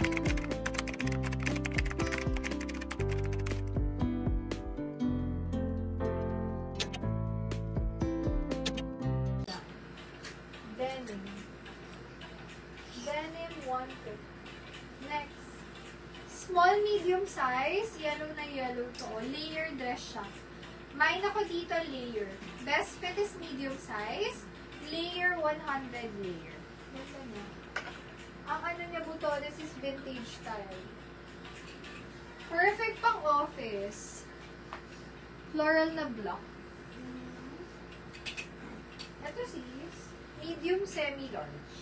Denim. Denim 150. Next. Small, medium size. Yellow na yellow to. Layer dress siya. Mine ako dito layer. Best fit is medium size. Layer 100 layer. Ganda niya. Ang ano niya butones is vintage style. Perfect pang office. Floral na block. Ito sis, medium semi-large.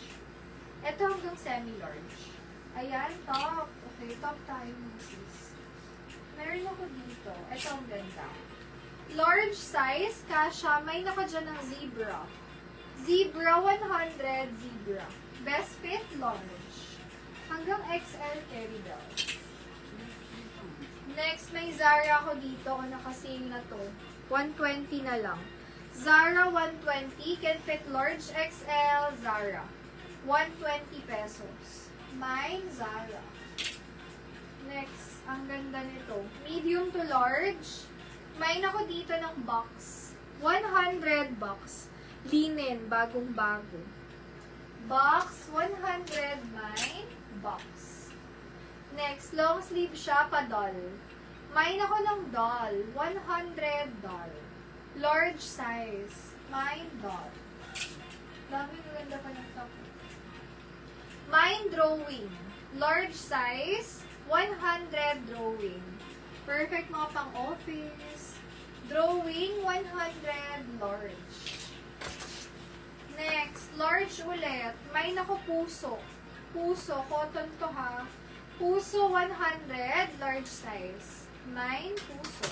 Ito hanggang semi-large. Ayan, top. Okay, top tayo mo sis. Meron ako dito. Ito ang ganda. Large size, kasha. May naka dyan ng zebra. Zebra 100, zebra. Best fit, large. Hanggang XL carry belt. Next, may Zara ako dito. O naka-sale na to. 120 na lang. Zara 120. Can fit large XL. Zara. 120 pesos. Mine, Zara. Next, ang ganda nito. Medium to large. Mine ako dito ng box. 100 box. Linen, bagong-bago. Box, 100 mine, box. Next, long sleeve siya, pa-doll. Mine ako ng doll. 100 doll. Large size. Mine doll. Dami maganda pa ng top. Mine drawing. Large size. 100 drawing. Perfect mga pang-office. Drawing, 100 large. Next, large ulit. Mine ako puso. Puso, cotton to ha. Puso 100, large size. Mine, puso.